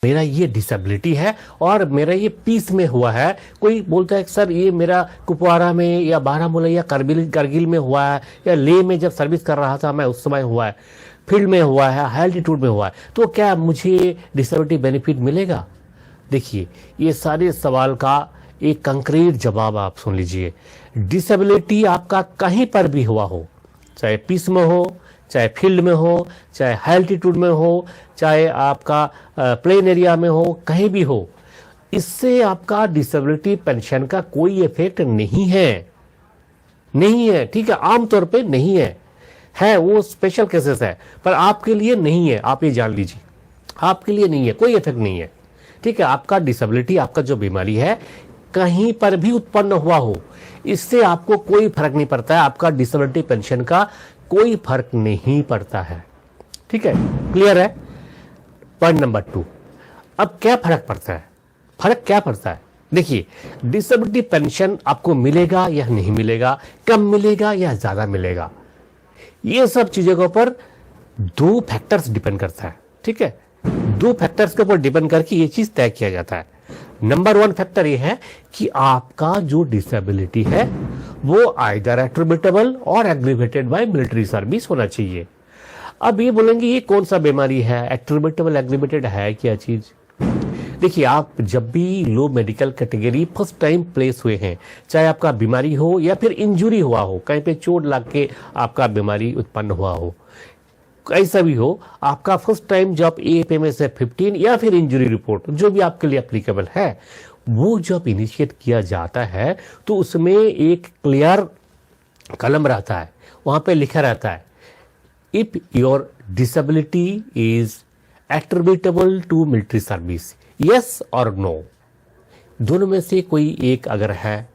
मेरा ये डिसेबिलिटी है और मेरा ये पीस में हुआ है। कोई बोलता है सर ये मेरा कुपवारा में या बारामूला या करगिल में हुआ है, या लेह में जब सर्विस कर रहा था मैं उस समय हुआ है, फील्ड में हुआ है, हाई एल्टीट्यूड में हुआ है, तो क्या मुझे डिसेबिलिटी बेनिफिट मिलेगा? देखिए, ये सारे सवाल का एक कंक्रीट जवाब आप सुन लीजिए। डिसेबिलिटी आपका कहीं पर भी हुआ हो, चाहे पीस में हो, चाहे फील्ड में हो, चाहे हाई एल्टीट्यूड में हो, चाहे आपका प्लेन एरिया में हो, कहीं भी हो, इससे आपका डिसेबिलिटी पेंशन का कोई इफेक्ट नहीं है। ठीक है, आमतौर पे नहीं है वो स्पेशल केसेस है, पर आपके लिए नहीं है। आप ये जान लीजिए, आपके लिए नहीं है, कोई इफेक्ट नहीं है। ठीक है, आपका डिसेबिलिटी, आपका जो बीमारी है कहीं पर भी उत्पन्न हुआ हो, इससे आपको कोई फर्क नहीं पड़ता है। आपका डिसेबिलिटी पेंशन का कोई फर्क नहीं पड़ता है। ठीक है, क्लियर है? पॉइंट नंबर 2, अब क्या फर्क पड़ता है? फर्क क्या पड़ता है? देखिए, डिसेबिलिटी पेंशन आपको मिलेगा या नहीं मिलेगा, कम मिलेगा या ज्यादा मिलेगा, ये सब चीजों के ऊपर 2 फैक्टर्स डिपेंड करता है। ठीक है, 2 फैक्टर्स के ऊपर डिपेंड करके ये चीज तय किया जाता है। नंबर 1 फैक्टर ये है कि आपका जो डिसेबिलिटी है वो आइदर एट्रिब्यूटेबल और एग्रीवेटेड बाय मिलिट्री सर्विस होना चाहिए। अब ये बोलेंगे ये कौन सा बीमारी है, एट्रिब्यूटेबल एग्रीवेटेड है क्या चीज? देखिए, आप जब भी low medical category first time place हुए हैं, चाहे आपका बीमारी हो या फिर इंजुरी हुआ हो, कहीं पे चोट लग के आपका बीमारी उत्पन्न हुआ हो, ऐसा भी हो, आपका फर्स्ट टाइम जब AFMS 15 या फिर इंजरी रिपोर्ट जो भी आपके लिए एप्लीकेबल है, वो जब इनिशिएट किया जाता है तो उसमें एक क्लियर कलम रहता है, वहां पे लिखा रहता है if your disability is attributable to military service, yes और नो, दोनों में से कोई एक अगर है,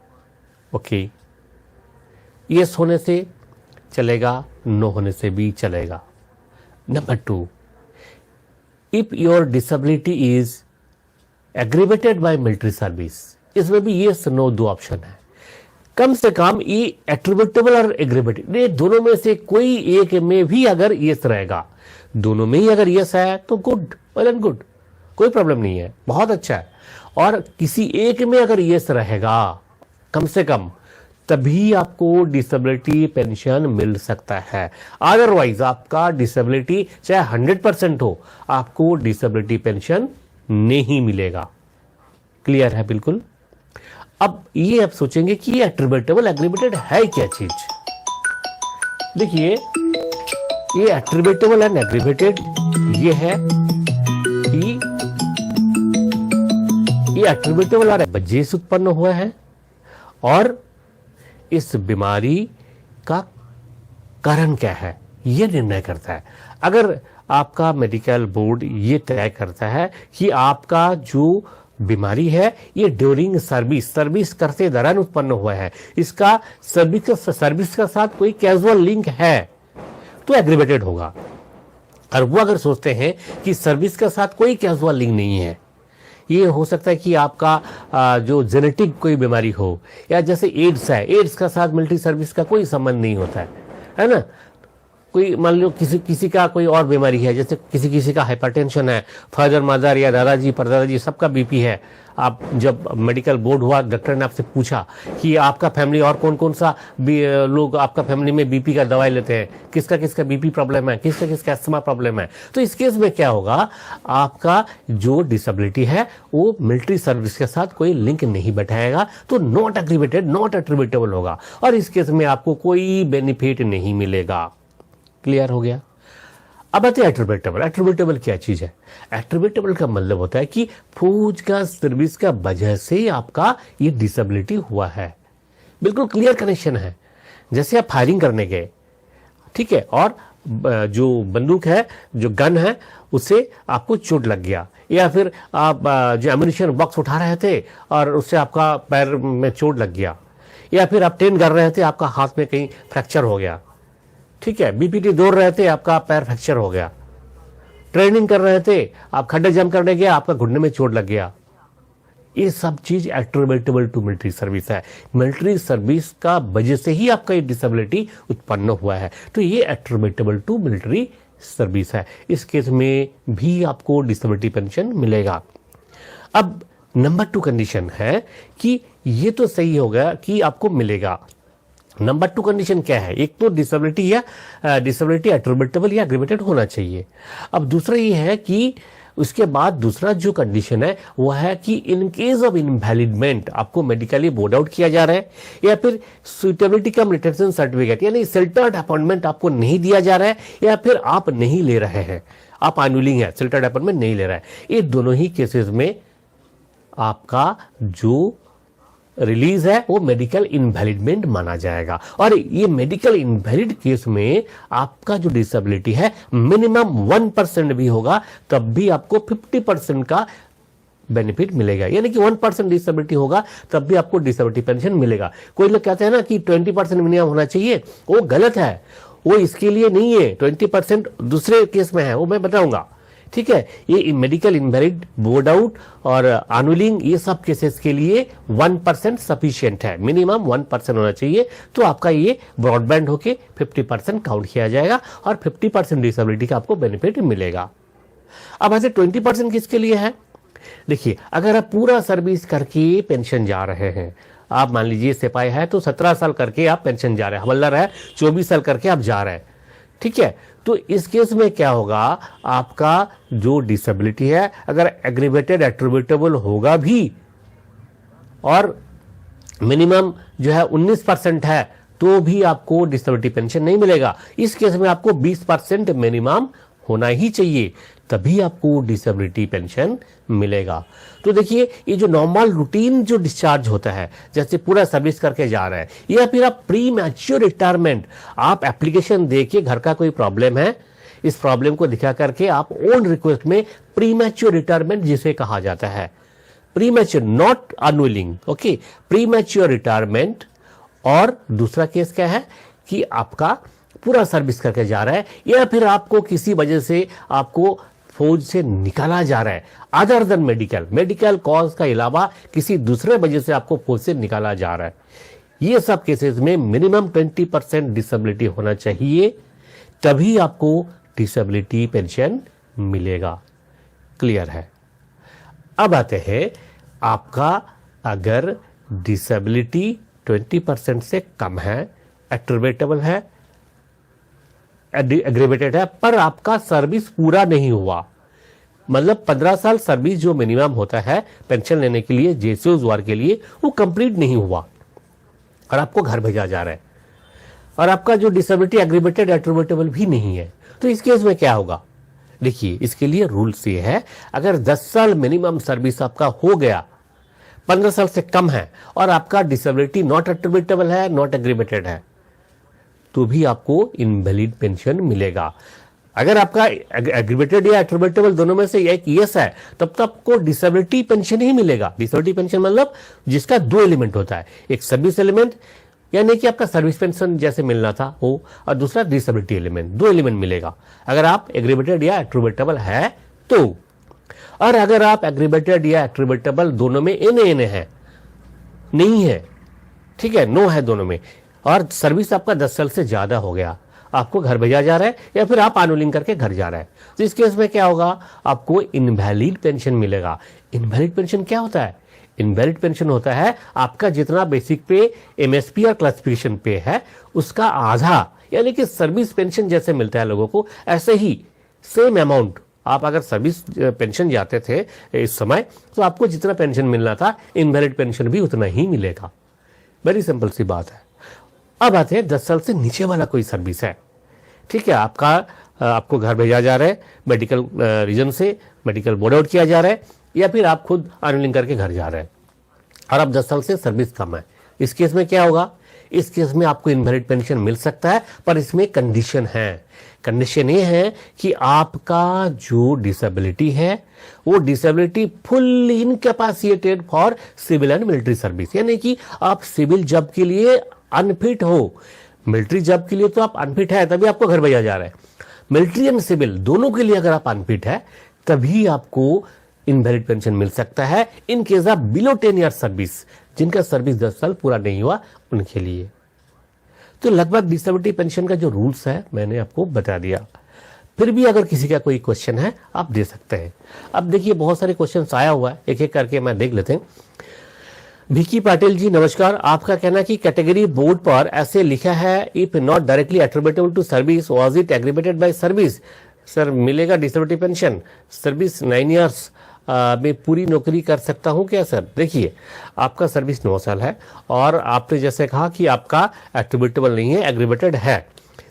ओके, यस होने से चलेगा, नो होने से भी चलेगा। Number 2, if your disability is aggravated by military service, इसमें भी यस नो 2 ऑप्शन है। कम से कम ये एट्रिब्यूटेबल और एग्रीवेटेड, ये दोनों में से कोई एक में भी अगर यस रहेगा, दोनों में ही अगर यस है तो गुड, वेल एंड गुड, कोई प्रॉब्लम नहीं है, बहुत अच्छा है। और किसी एक में अगर यस रहेगा कम से कम, तभी आपको डिसेबिलिटी पेंशन मिल सकता है। अदरवाइज आपका डिसेबिलिटी चाहे 100% हो, आपको डिसेबिलिटी पेंशन नहीं मिलेगा। क्लियर है? बिल्कुल। अब ये आप सोचेंगे कि ये एट्रिब्यूटेबल एग्रीवेटेड है क्या चीज? देखिए, ये एट्रिब्यूटेबल एंड एग्रीवेटेड ये है कि ये एट्रिब्यूटेबल और वजह से उत्पन्न हुआ है और इस बीमारी का कारण क्या है ये निर्णय करता है। अगर आपका मेडिकल बोर्ड ये तय करता है कि आपका जो बीमारी है ये ड्यूरिंग सर्विस करते दौरान उत्पन्न हुआ है, इसका सर्विस का साथ कोई कैजुअल लिंक है, तो एग्रीवेटेड होगा। और वो अगर सोचते हैं कि सर्विस के साथ कोई कैजुअल लिंक नहीं है, ये हो सकता है कि आपका जो जेनेटिक कोई बीमारी हो, या जैसे एड्स है, एड्स का साथ मिलिट्री सर्विस का कोई संबंध नहीं होता है ना। कोई मान लो किसी का कोई और बीमारी है, जैसे किसी का हाइपरटेंशन है, फादर मदर या दादाजी परदादाजी सबका बीपी है। आप जब मेडिकल बोर्ड हुआ, डॉक्टर ने आपसे पूछा कि आपका फैमिली और कौन कौन सा लोग आपका फैमिली में बीपी का दवाई लेते हैं, किसका किसका बीपी प्रॉब्लम है, किसका किसका अस्थमा प्रॉब्लम है, तो इस केस में क्या होगा, आपका जो डिसेबिलिटी है वो मिलिट्री सर्विस के साथ कोई लिंक नहीं बैठाएगा, तो नॉट एग्रीवेटेड, नॉट एट्रिब्यूटेबल होगा, और इस केस में आपको कोई बेनिफिट नहीं मिलेगा। क्लियर हो गया? अब आते हैं एट्रिब्यूटेबल। एट्रिब्यूटेबल क्या चीज है? एट्रिब्यूटेबल का मतलब होता है कि फौज का सर्विस का वजह से आपका ये डिसेबिलिटी हुआ है। बिल्कुल क्लियर कनेक्शन है। जैसे आप फायरिंग करने गए, ठीक है, और जो बंदूक है, जो गन है, उससे आपको चोट लग गया, या फिर आप जो एम्यूनिशन बॉक्स उठा रहे थे और उससे आपका पैर में चोट लग गया, या फिर आप ट्रेन कर रहे थे, आपका हाथ में कहीं फ्रैक्चर हो गया, ठीक है, बीपीटी दौड़ रहे थे, आपका पैर फ्रैक्चर हो गया, ट्रेनिंग कर रहे थे, आप खड्डे जंप करने गए, आपका घुटने में चोट लग गया, ये सब चीज एट्रिब्यूटेबल टू मिलिट्री सर्विस है। मिलिट्री सर्विस का वजह से ही आपका ये डिसेबिलिटी उत्पन्न हुआ है, तो ये एट्रिब्यूटेबल टू मिलिट्री सर्विस है, इस केस में भी आपको डिसेबिलिटी पेंशन मिलेगा। अब नंबर 2 कंडीशन है कि ये तो सही होगा कि आपको मिलेगा। नंबर 2 कंडीशन क्या है? एक तो डिसेबिलिटी या डिसेबिलिटी एट्रिब्यूटेबल या एग्रीवेटेड होना चाहिए। अब दूसरा ये है कि उसके बाद दूसरा जो कंडीशन है वो है कि इन केस ऑफ इनवैलिडमेंट आपको मेडिकली बोर्ड आउट किया जा रहा है, या फिर सुटेबिलिटी कम रिटेंशन सर्टिफिकेट यानी सिल्टर्ड अपॉइंटमेंट आपको नहीं दिया जा रहा है, या फिर आप नहीं ले रहे हैं, आप एनुअलिंग है, सिल्टर्ड अपॉइंटमेंट नहीं ले रहा है, ये दोनों ही केसेस में आपका जो रिलीज है वो मेडिकल इनवैलिडमेंट माना जाएगा। और ये मेडिकल इनवैलिड केस में आपका जो डिसेबिलिटी है मिनिमम 1% भी होगा तब भी आपको 50% का बेनिफिट मिलेगा, यानी कि 1% डिसेबिलिटी होगा तब भी आपको डिसेबिलिटी पेंशन मिलेगा। कोई लोग कहते हैं ना कि 20% मिनिमम होना चाहिए, वो गलत है, वो इसके लिए नहीं है, 20% दूसरे केस में है, वो मैं बताऊंगा। ठीक है, ये मेडिकल इनवैलिड, बोर्ड आउट और एनुअलिंग ये सब केसेस के लिए 1% सफिशिएंट है, मिनिमम 1% होना चाहिए, तो आपका ये ब्रॉडबैंड होके 50% काउंट किया जाएगा और 50% डिसेबिलिटी का आपको बेनिफिट मिलेगा। अब ऐसे 20% किसके लिए है? देखिए, अगर आप पूरा सर्विस करके पेंशन जा रहे हैं, आप मान लीजिए सिपाही है तो 17 साल करके आप पेंशन जा रहे हैं, हवलदार है 24 साल करके आप जा रहे हैं, ठीक है, तो इस केस में क्या होगा, आपका जो डिसेबिलिटी है अगर एग्रीवेटेड एट्रिब्यूटेबल होगा भी और मिनिमम जो है 19% है तो भी आपको डिसेबिलिटी पेंशन नहीं मिलेगा। इस केस में आपको 20% मिनिमम होना ही चाहिए, तभी आपको डिसेबिलिटी पेंशन मिलेगा। तो देखिए, ये जो नॉर्मल रूटीन जो डिस्चार्ज होता है, जैसे पूरा सर्विस करके जा रहा है, या फिर आप प्री मैच्योर रिटायरमेंट, आप एप्लीकेशन देके घर का कोई प्रॉब्लम है, इस प्रॉब्लम को दिखा करके आप ओन रिक्वेस्ट में प्री मैच्योर रिटायरमेंट जिसे कहा जाता है, pre mature not unwilling, okay, pre mature retirement. और दूसरा केस क्या है कि आपका पूरा सर्विस करके जा रहा है, या फिर आपको किसी वजह से आपको फौज से निकाला जा रहा है, अदर देन मेडिकल कॉज का अलावा किसी दूसरे वजह से आपको फौज से निकाला जा रहा है, ये सब केसेस में मिनिमम 20% डिसेबिलिटी होना चाहिए, तभी आपको डिसेबिलिटी पेंशन मिलेगा। क्लियर है? अब आते हैं, आपका अगर डिसेबिलिटी 20% से कम है, एट्रिब्यूटेबल है, एग्रीवेटेड है, पर आपका सर्विस पूरा नहीं हुआ, मतलब 15 साल सर्विस जो मिनिमम होता है पेंशन लेने के लिए जेसीओ वार के लिए, वो कंप्लीट नहीं हुआ और आपको घर भेजा जा रहा है, और आपका जो डिसेबिलिटी एग्रीवेटेड एट्रिब्यूटेबल भी नहीं है, तो इस केस में क्या होगा? देखिए, इसके लिए रूल्स ये है, अगर 10 साल मिनिमम सर्विस आपका हो गया, 15 साल से कम है, और आपका डिसेबिलिटी नॉट एट्रिब्यूटेबल है, नॉट एग्रीवेटेड है, तो भी आपको इनवैलिड पेंशन मिलेगा। अगर आपका एग्रीवेटेड या एट्रिब्यूटेबल दोनों में से एक यस है, तब तक आपको डिसेबिलिटी पेंशन ही मिलेगा। डिसेबिलिटी पेंशन मतलब जिसका 2 एलिमेंट होता है, एक सर्विस एलिमेंट यानी कि आपका सर्विस पेंशन जैसे मिलना था वो, और दूसरा डिसेबिलिटी एलिमेंट, 2 एलिमेंट मिलेगा अगर आप एग्रीवेटेड या एट्रिब्यूटेबल है तो। और अगर आप एग्रीवेटेड या एट्रिब्यूटेबल दोनों में एन है, नहीं है, ठीक है, नो है दोनों में, और सर्विस आपका 10 साल से ज्यादा हो गया, आपको घर भेजा जा रहा है, या फिर आप एनुअलिंग करके घर जा रहे हैं, तो इस केस में क्या होगा, आपको इनवैलिड पेंशन मिलेगा। इनवैलिड पेंशन क्या होता है? इनवैलिड पेंशन होता है आपका जितना बेसिक पे, एमएसपी और क्लासिफिकेशन पे है उसका आधा, यानी कि सर्विस पेंशन जैसे मिलता है लोगों को, ऐसे ही सेम अमाउंट आप अगर सर्विस पेंशन जाते थे इस समय, तो आपको जितना पेंशन मिलना था इनवैलिड पेंशन भी उतना ही मिलेगा। वेरी सिंपल सी बात है। अब आते हैं 10 साल से नीचे वाला कोई सर्विस है, ठीक है, आपको घर भेजा जा रहा है, मेडिकल रीजन से मेडिकल बोर्ड आउट किया जा रहा है, या फिर आप खुद एनुअलिंग करके घर जा रहे हैं, और अब 10 साल से सर्विस कम है, इस केस में क्या होगा? इस केस में आपको इनवैलिड पेंशन मिल सकता है, पर इसमें कंडीशन है। कंडीशन ये है कि आपका जो डिसेबिलिटी है वो disability fully incapacitated for civil and military service, यानी कि आप सिविल जॉब के लिए अनफिट हो, मिलिट्री जॉब के लिए तो आप अनफिट है तभी आपको घर भेजा जा रहा है, मिलिट्री एंड सिविल दोनों के लिए अगर आप अनफिट है तभी आपको इनवैलिड पेंशन मिल सकता है, in case of below 10 year service, जिनका सर्विस 10 साल पूरा नहीं हुआ उनके लिए। तो लगभग डिसेबिलिटी पेंशन का जो रूल्स है मैंने आपको बता दिया। फिर भी अगर किसी का कोई क्वेश्चन है आप दे सकते हैं। अब देखिए बहुत सारे क्वेश्चन आया हुआ है, एक एक करके मैं देख लेते हैं। भिकी पाटिल जी नमस्कार, आपका कहना है कि कैटेगरी बोर्ड पर ऐसे लिखा है if not directly attributable to service was it aggregated by service. Sir मिलेगा डिसेबिलिटी पेंशन, सर्विस 9 ईयर्स में पूरी नौकरी कर सकता हूं क्या सर? देखिए आपका सर्विस 9 साल है और आपने जैसे कहा कि आपका एट्रीब्यूटेबल नहीं है, एग्रीगेटेड है।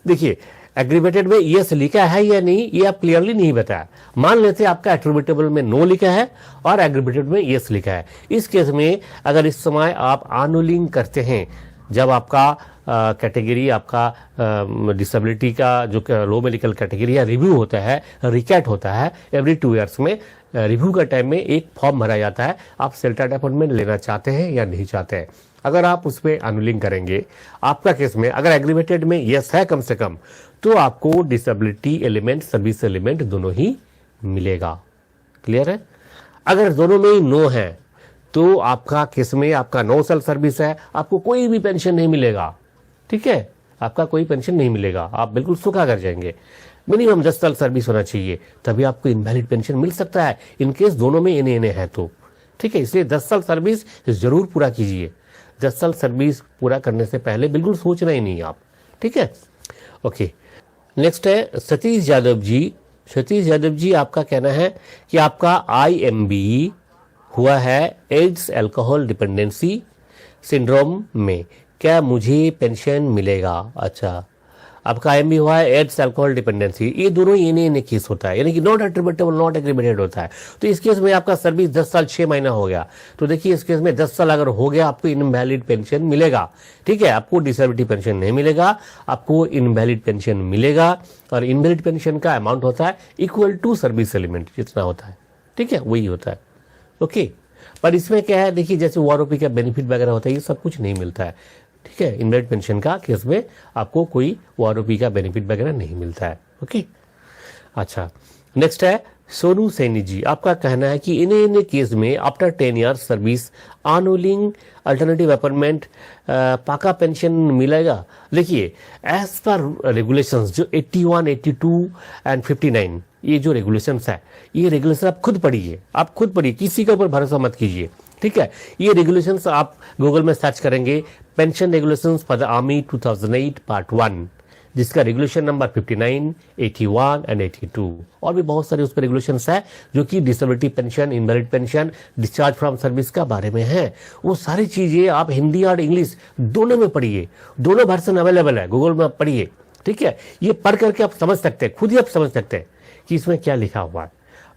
देखिए एग्रीगेटेड में यस लिखा है या नहीं ये आप क्लियरली नहीं बताया। मान लेते हैं आपका एट्रीब्यूटेबल में नो लिखा है और एग्रीगेटेड में यस लिखा है। इस केस में अगर इस समय आप आनुलिंग करते हैं, जब आपका कैटेगरी आपका डिसेबिलिटी का जो लो मेडिकल कैटेगरी या रिव्यू होता है, रिकैट होता है एवरी 2 ईयर्स में, रिव्यू का टाइम में एक फॉर्म भरा जाता है, आप सेल्फ अपॉइंटमेंट लेना चाहते हैं या नहीं चाहते हैं। अगर आप उसमें अनुलिंग करेंगे, आपका केस में अगर एग्रीगेटेड में यस है कम से कम, तो आपको डिसेबिलिटी एलिमेंट सर्विस एलिमेंट दोनों ही मिलेगा। क्लियर है? अगर दोनों में ही नो है तो आपका केस में आपका 9 साल सर्विस है, आपको कोई भी पेंशन नहीं मिलेगा। ठीक है, आपका कोई पेंशन नहीं मिलेगा, आप बिल्कुल सूखा कर जाएंगे। मिनिमम 10 साल सर्विस होना चाहिए, तभी आपको इनवैलिड पेंशन मिल सकता है, इनकेस दोनों में इन्हें इन्हें है तो। ठीक है, इसलिए 10 साल सर्विस जरूर पूरा कीजिए। 10 साल सर्विस पूरा करने से पहले बिल्कुल सोचना ही नहीं आप। ठीक है, ओके। नेक्स्ट है सतीश यादव जी। सतीश यादव जी आपका कहना है कि आपका IMB हुआ है एड्स अल्कोहल डिपेंडेंसी सिंड्रोम में, क्या मुझे पेंशन मिलेगा? अच्छा, आपका IMB हुआ है एड्स अल्कोहल डिपेंडेंसी, ये दोनों इन्हें केस होता है, यानी कि नॉट एट्रीब्यूटेबल नॉट एग्रीगेटेड होता है। तो इस केस में आपका सर्विस 10 साल 6 महीना हो गया, तो देखिए इस केस में 10 साल अगर हो गया आपको इनवैलिड पेंशन मिलेगा। ठीक है, आपको डिसेबिलिटी पेंशन नहीं मिलेगा, आपको इनवैलिड पेंशन मिलेगा। और इनवैलिड पेंशन का अमाउंट होता है इक्वल टू सर्विस एलिमेंट जितना होता है। ठीक है, वही होता है। ओके, पर इसमें क्या है, देखिए जैसे OROP का बेनिफिट वगैरह होता है, ये सब कुछ नहीं मिलता है। ठीक है, इनवैलिड पेंशन का केस में आपको कोई OROP का बेनिफिट वगैरह नहीं मिलता है। ओके, अच्छा। नेक्स्ट है सोनू सैनी जी, आपका कहना है कि इन केस में आफ्टर 10 ईयर्स सर्विस आनुलिंग अल्टरनेटिव अपॉइंटमेंट पाका पेंशन मिलेगा। देखिए एज पर रेगुलेशंस जो 81, 82 एंड 59 ये जो रेगुलेशंस है, ये रेगुलेशन आप खुद पढ़िए, आप खुद पढ़िए, किसी के ऊपर भरोसा मत कीजिए। ठीक है, ये रेगुलेशंस आप गूगल में सर्च करेंगे, pension regulations for the army 2008 part 1, जिसका रेगुलेशन नंबर 59, 81 एंड 82, और भी बहुत सारे उस पर रेगुलेशंस है जो कि disability pension, invalid pension, discharge from service का बारे में है। वो सारी चीजें आप हिंदी और इंग्लिश दोनों में पढ़िए, दोनों वर्जन अवेलेबल है, गूगल में आप पढ़िए। ठीक है, ये पढ़ करके आप समझ सकते हैं, खुद ही आप समझ सकते हैं कि इसमें क्या लिखा हुआ है।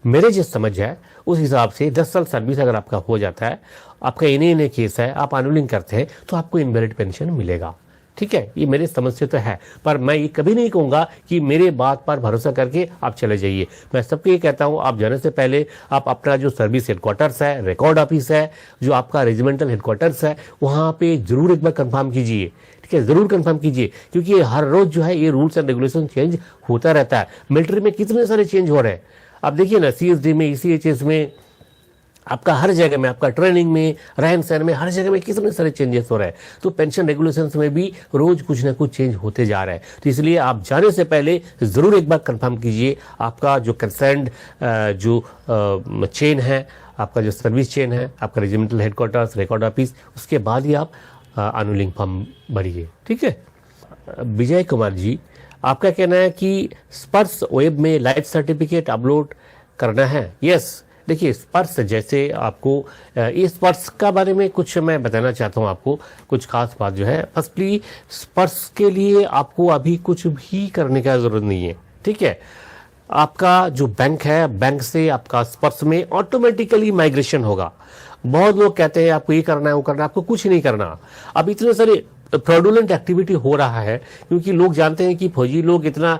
मेरे जो समझ है उस हिसाब से 10 साल सर्विस अगर आपका हो जाता है, आपका इन्हें केस है, आप अनुलिंग करते हैं, तो आपको इनवैलिड पेंशन मिलेगा। ठीक है, ये मेरे समझ से तो है, पर मैं ये कभी नहीं कहूंगा कि मेरे बात पर भरोसा करके आप चले जाइए। मैं सबको ये कहता हूं, आप जाने से पहले आप अपना जो सर्विस हेडक्वार्टर्स है, रिकॉर्ड ऑफिस है, जो आपका रेजिमेंटल हेडक्वार्टर्स है, वहां पे जरूर एक बार कंफर्म कीजिए। ठीक है, जरूर कंफर्म कीजिए, क्योंकि हर रोज जो है ये रूल्स एंड रेगुलेशन चेंज होता रहता है। मिलिट्री में कितने सारे चेंज हो रहे हैं, आप देखिए ना, CSD में, ECHS में, आपका हर जगह में, आपका ट्रेनिंग में, रहन सहन में, हर जगह में कितने सारे चेंजेस हो रहे हैं। तो पेंशन रेगुलेशंस में भी रोज कुछ ना कुछ चेंज होते जा रहा है। तो इसलिए आप जाने से पहले जरूर एक बार कंफर्म कीजिए आपका जो कंसर्न्ड जो चेन है, आपका जो सर्विस चेन है, आपका रेजिमेंटल हेडक्वार्टर्स, रिकॉर्ड ऑफिस, उसके बाद ही आप अनुलिंग फॉर्म भरिए। ठीक है। विजय कुमार जी, आपका कहना है कि स्पर्श वेब में लाइफ सर्टिफिकेट अपलोड करना है। यस, देखिए स्पर्श जैसे आपको इस स्पर्श का बारे में कुछ मैं बताना चाहता हूं आपको, कुछ खास बात जो है। फर्स्टली, स्पर्श के लिए आपको अभी कुछ भी करने का जरूरत नहीं है। ठीक है, आपका जो बैंक है, बैंक से आपका स्पर्श में ऑटोमेटिकली माइग्रेशन होगा। बहुत लोग कहते हैं आपको ये करना है, वो करना है, आपको कुछ नहीं करना। अब इतने सारे फ्रॉडुलेंट एक्टिविटी हो रहा है, क्योंकि लोग जानते हैं कि फौजी लोग इतना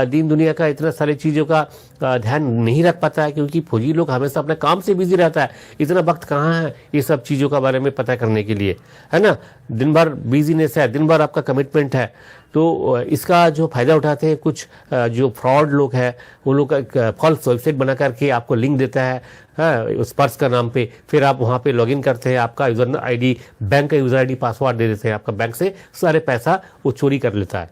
दीन दुनिया का इतना सारी चीज़ों का ध्यान नहीं रख पाता है, क्योंकि फौजी लोग हमेशा अपने काम से बिजी रहता है। इतना वक्त कहाँ है ये सब चीज़ों का बारे में पता करने के लिए, है ना। दिन भर बिजीनेस है, दिन भर आपका कमिटमेंट है, तो इसका जो फायदा उठाते हैं कुछ जो फ्रॉड लोग हैं, वो लोग फॉल्स वेबसाइट बना करके आपको लिंक देता है स्पर्श का नाम पे, फिर आप वहाँ पे लॉगिन करते हैं, आपका यूजर आईडी, बैंक का यूजर आईडी, पासवर्ड दे देते हैं, आपका बैंक से सारे पैसा वो चोरी कर लेता है।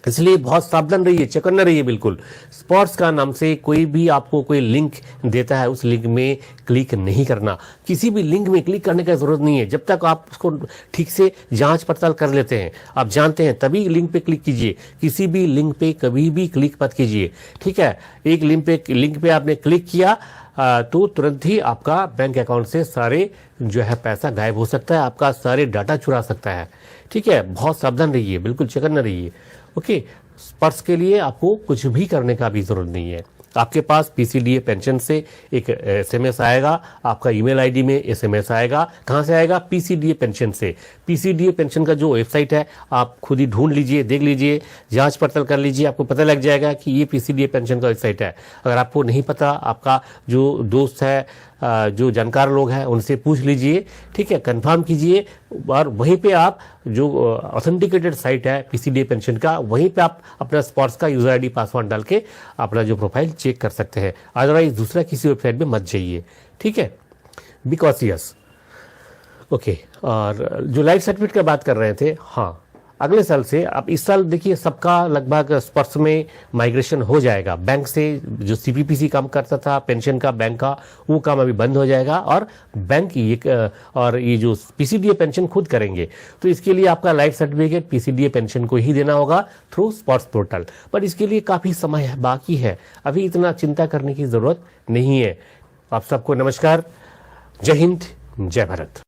इसलिए बहुत सावधान रहिए, चौकन्ना रहिए बिल्कुल। स्पॉट्स का नाम से कोई भी आपको कोई लिंक देता है, उस लिंक में क्लिक नहीं करना। किसी भी लिंक में क्लिक करने की जरूरत नहीं है जब तक आप उसको ठीक से जांच पड़ताल कर लेते हैं, आप जानते हैं, तभी लिंक पे क्लिक कीजिए। किसी भी लिंक पे कभी भी क्लिक मत कीजिए, ठीक है। एक लिंक पे आपने क्लिक किया तो तुरंत ही आपका बैंक अकाउंट से सारे जो है पैसा गायब हो सकता है, आपका सारे डाटा चुरा सकता है, ठीक है। बहुत सावधान रहिए, बिल्कुल चौकन्ना रहिए। ओके, स्पर्श के लिए आपको कुछ भी करने का भी जरूरत नहीं है। आपके पास पीसीडीए पेंशन से एक एसएमएस आएगा, आपका ईमेल आईडी में एसएमएस आएगा। कहां से आएगा? पीसीडीए पेंशन से। पीसीडीए पेंशन का जो वेबसाइट है आप खुद ही ढूंढ लीजिए, देख लीजिए, जांच पड़ताल कर लीजिए, आपको पता लग जाएगा कि ये पीसीडीए पेंशन का वेबसाइट है। अगर आपको नहीं पता, आपका जो दोस्त है, जो जानकार लोग हैं, उनसे पूछ लीजिए, ठीक है, कंफर्म कीजिए। और वहीं पे आप जो ऑथेंटिकेटेड साइट है पीसीडीए पेंशन का, वहीं पे आप अपना स्पॉट्स का यूजर आईडी पासवर्ड डाल के अपना जो प्रोफाइल चेक कर सकते हैं। अदरवाइज दूसरा किसी वेबसाइट में मत जाइए, ठीक है। Be cautious. ओके, और जो लाइफ सर्टिफिकेट की बात कर रहे थे, हाँ, अगले साल से, अब इस साल देखिए सबका लगभग स्पर्श में माइग्रेशन हो जाएगा। बैंक से जो सीपीपीसी काम करता था पेंशन का, बैंक का, वो काम अभी बंद हो जाएगा और बैंक ये जो पीसीडीए पेंशन खुद करेंगे। तो इसके लिए आपका लाइफ सर्टिफिकेट पीसीडीए पेंशन को ही देना होगा थ्रू स्पॉट्स पोर्टल। पर इसके लिए काफी समय बाकी है, अभी इतना चिंता करने की जरूरत नहीं है। आप सबको नमस्कार, जय हिंद, जय भारत।